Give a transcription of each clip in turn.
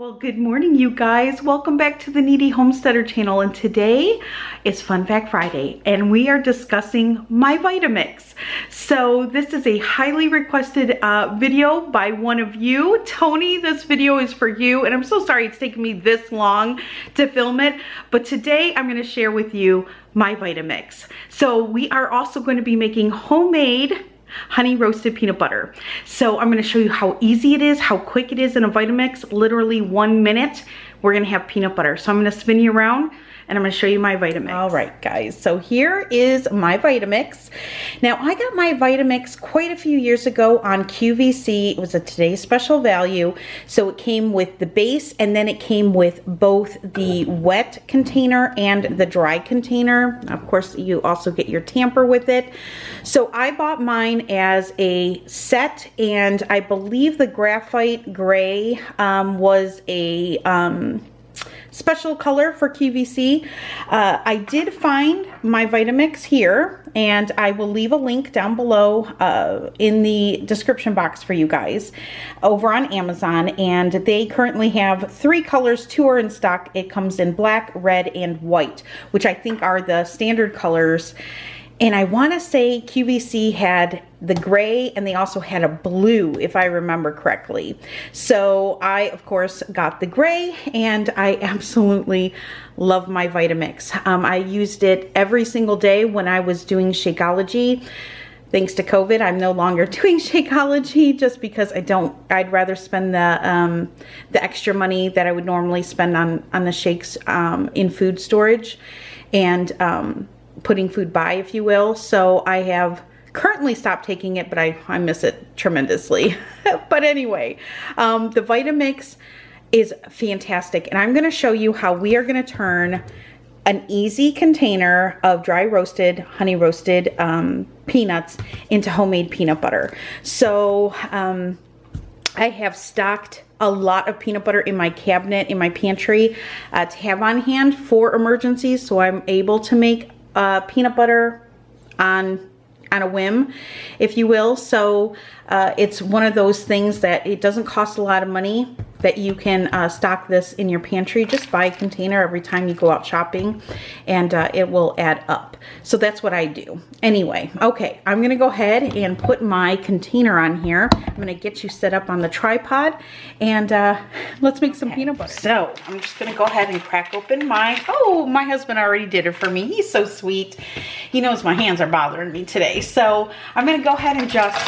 Well, good morning, you guys. Welcome back to the Kneady Homesteader Channel, and today is Fun Fact Friday, and we are discussing my Vitamix. So this is a highly requested video by one of you. Tony, this video is for you, and I'm so sorry it's taken me this long to film it, but today I'm going to share with you my Vitamix. So we are also going to be making homemade honey roasted peanut butter. So I'm going to show you how easy it is, how quick it is in a Vitamix. Literally 1 minute, we're going to have peanut butter. So I'm going to spin you around and I'm going to show you my Vitamix. All right, guys. So here is my Vitamix. Now, I got my Vitamix quite a few years ago on QVC. It was a today's special value. So it came with the base, and then it came with both the wet container and the dry container. Of course, you also get your tamper with it. So I bought mine as a set, and I believe the graphite gray was a special color for QVC. I did find my Vitamix here, and I will leave a link down below in the description box for you guys over on Amazon, and they currently have 3 colors. 2 are in stock. It comes in black, red, and white, which I think are the standard colors. And I want to say QVC had the gray, and they also had a blue, if I remember correctly. So I, of course, got the gray, and I absolutely love my Vitamix. I used it every single day when I was doing Shakeology. Thanks to COVID, I'm no longer doing Shakeology just because I'd rather spend the extra money that I would normally spend on the shakes in food storage and putting food by, if you will. So I have currently stopped taking it, but I miss it tremendously. But anyway, the Vitamix is fantastic, and I'm going to show you how we are going to turn an easy container of dry roasted, honey roasted peanuts into homemade peanut butter. So I have stocked a lot of peanut butter in my cabinet, in my pantry, to have on hand for emergencies, so I'm able to make peanut butter on a whim, if you will. So it's one of those things that it doesn't cost a lot of money, that you can stock this in your pantry. Just buy a container every time you go out shopping, and it will add up. So that's what I do. Anyway, okay, I'm gonna go ahead and put my container on here. I'm gonna get you set up on the tripod, and let's make some peanut butter. So I'm just gonna go ahead and crack open my husband already did it for me. He's so sweet. He knows my hands are bothering me today. So I'm gonna go ahead and just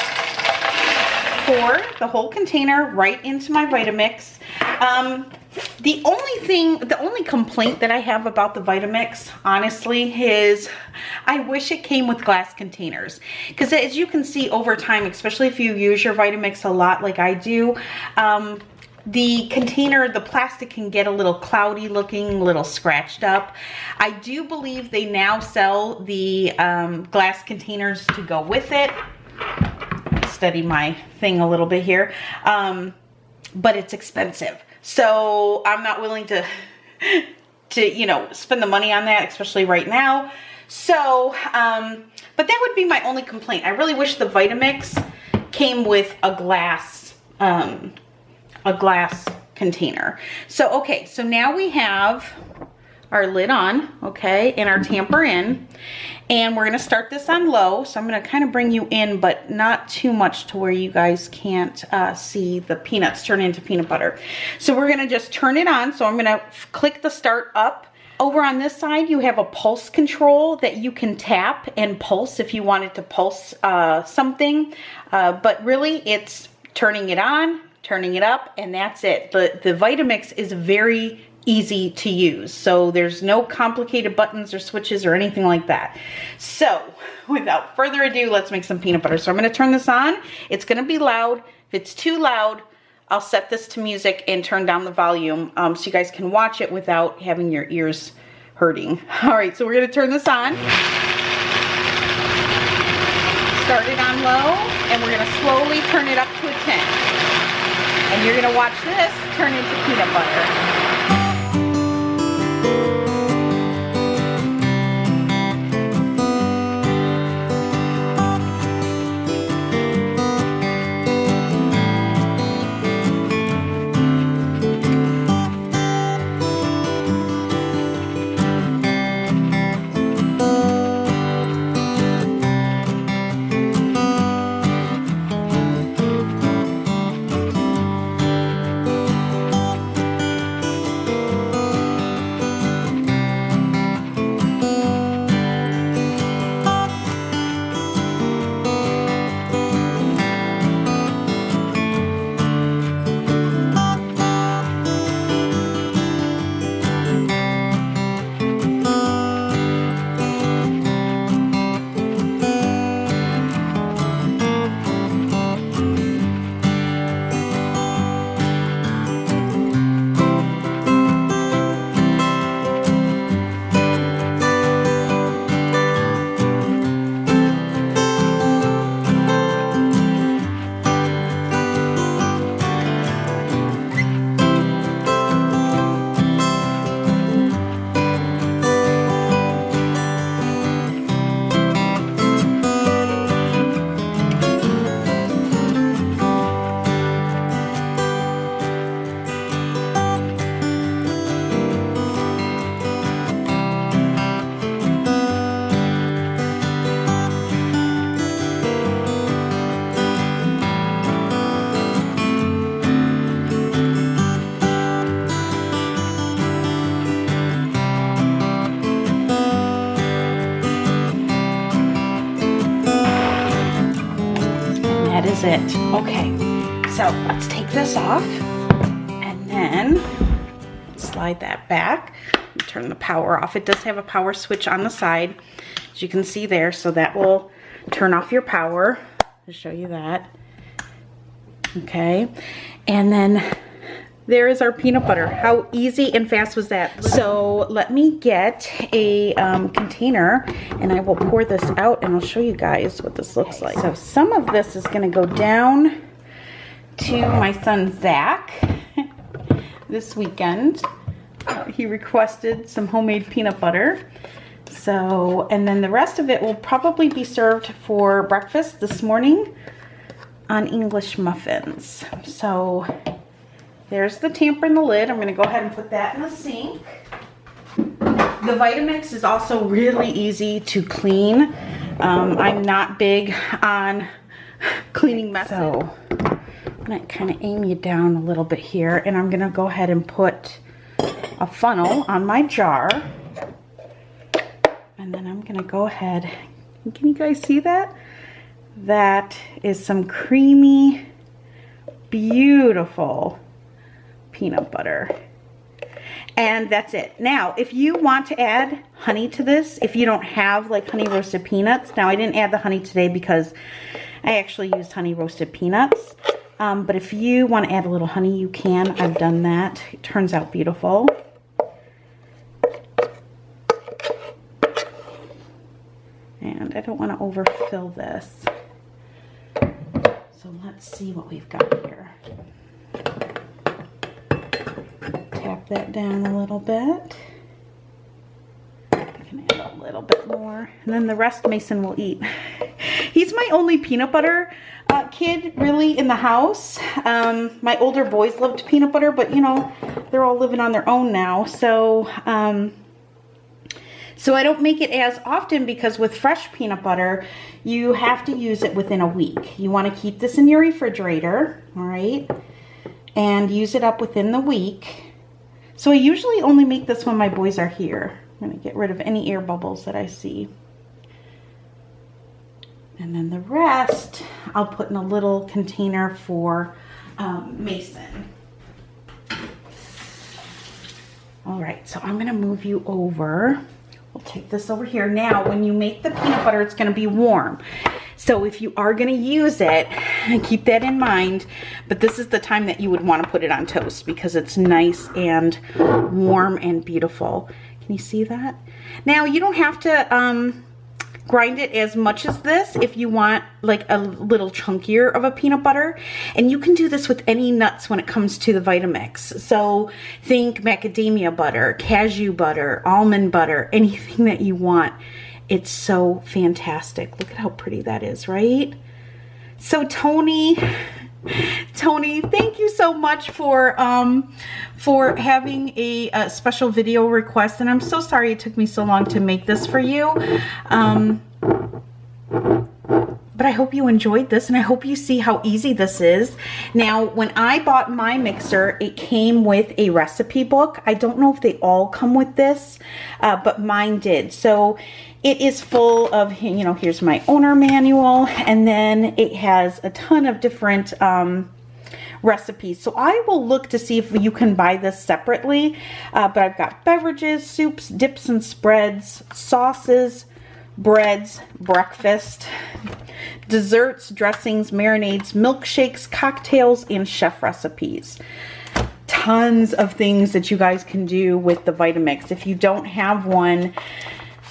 pour the whole container right into my Vitamix. The only complaint that I have about the Vitamix, honestly, is I wish it came with glass containers. Because as you can see over time, especially if you use your Vitamix a lot like I do, the container, the plastic can get a little cloudy looking, a little scratched up. I do believe they now sell the glass containers to go with it. Steady my thing a little bit here, but it's expensive, so I'm not willing to spend the money on that, especially right now. So but that would be my only complaint. I really wish the Vitamix came with a glass container. So okay, so now we have our lid on, okay, and our tamper in, and we're gonna start this on low. So I'm gonna kind of bring you in, but not too much to where you guys can't see the peanuts turn into peanut butter. So we're gonna just turn it on. So I'm gonna click the start up. Over on this side, you have a pulse control that you can tap and pulse if you wanted to pulse something, but really it's turning it on, turning it up, and that's it. The Vitamix is very easy to use, so there's no complicated buttons or switches or anything like that. So without further ado, let's make some peanut butter. So I'm going to turn this on. It's going to be loud. If it's too loud, I'll set this to music and turn down the volume so you guys can watch it without having your ears hurting. All right, so we're going to turn this on. Start it on low, and we're going to slowly turn it up to a 10. And you're going to watch this turn into peanut butter. that's it. Okay, so let's take this off and then slide that back. Turn the power off. It does have a power switch on the side, as you can see there, so that will turn off your power. I'll show you that. Okay, and then there is our peanut butter. How easy and fast was that? So let me get a container and I will pour this out and I'll show you guys what this looks like. So some of this is going to go down to my son Zach this weekend. He requested some homemade peanut butter. So, and then the rest of it will probably be served for breakfast this morning on English muffins. So there's the tamper and the lid. I'm gonna go ahead and put that in the sink. The Vitamix is also really easy to clean. I'm not big on cleaning methods. So I'm gonna kind of aim you down a little bit here, and I'm gonna go ahead and put a funnel on my jar. And then I'm gonna go ahead, can you guys see that? That is some creamy, beautiful peanut butter. And that's it. Now, if you want to add honey to this, if you don't have like honey roasted peanuts, now I didn't add the honey today because I actually used honey roasted peanuts. But if you want to add a little honey, you can. I've done that. It turns out beautiful. And I don't want to overfill this. So let's see what we've got here. Tap that down a little bit. I can add a little bit more. And then the rest Mason will eat. He's my only peanut butter kid really in the house. My older boys loved peanut butter, but you know, they're all living on their own now. So, so I don't make it as often because with fresh peanut butter, you have to use it within a week. You want to keep this in your refrigerator, all right, and use it up within the week. So I usually only make this when my boys are here. I'm going to get rid of any air bubbles that I see. And then the rest, I'll put in a little container for Mason. All right, so I'm going to move you over. We'll take this over here. Now, when you make the peanut butter, it's going to be warm. So if you are going to use it, keep that in mind. But this is the time that you would want to put it on toast because it's nice and warm and beautiful. Can you see that? Now, you don't have to grind it as much as this if you want like a little chunkier of a peanut butter. And you can do this with any nuts when it comes to the Vitamix. So think macadamia butter, cashew butter, almond butter, anything that you want. It's so fantastic. Look at how pretty that is, right? So Tony, thank you so much for having a special video request, and I'm so sorry it took me so long to make this for you. But I hope you enjoyed this, and I hope you see how easy this is. Now, when I bought my mixer, it came with a recipe book. I don't know if they all come with this, but mine did. So it is full of, you know, here's my owner manual, and then it has a ton of different recipes. So I will look to see if you can buy this separately, but I've got beverages, soups, dips and spreads, sauces, breads, breakfast, desserts, dressings, marinades, milkshakes, cocktails, and chef recipes. Tons of things that you guys can do with the Vitamix. If you don't have one,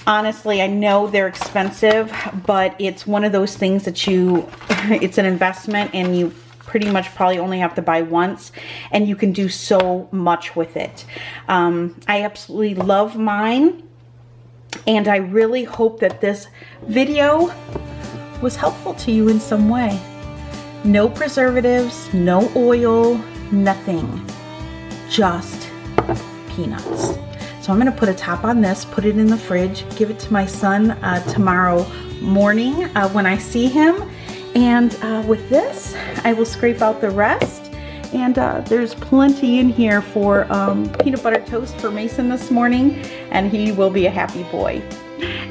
honestly, I know they're expensive, but it's one of those things that it's an investment, and you pretty much probably only have to buy once, and you can do so much with it. I absolutely love mine, and I really hope that this video was helpful to you in some way. No preservatives, no oil, nothing, just peanuts. So I'm gonna put a top on this, put it in the fridge, give it to my son tomorrow morning when I see him. And with this, I will scrape out the rest. And there's plenty in here for peanut butter toast for Mason this morning, and he will be a happy boy.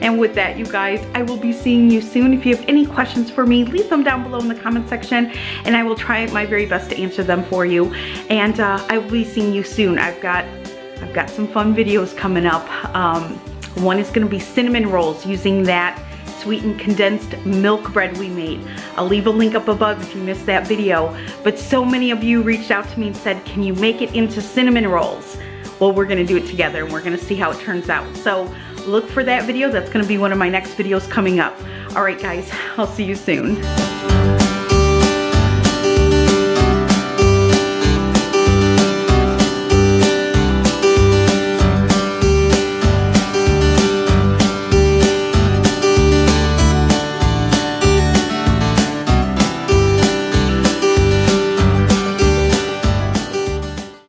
And with that, you guys, I will be seeing you soon. If you have any questions for me, leave them down below in the comment section, and I will try my very best to answer them for you. And I will be seeing you soon. I've got some fun videos coming up. One is gonna be cinnamon rolls using that sweetened condensed milk bread we made. I'll leave a link up above if you missed that video. But so many of you reached out to me and said, can you make it into cinnamon rolls? Well, we're gonna do it together and we're gonna see how it turns out. So look for that video. That's gonna be one of my next videos coming up. All right, guys, I'll see you soon.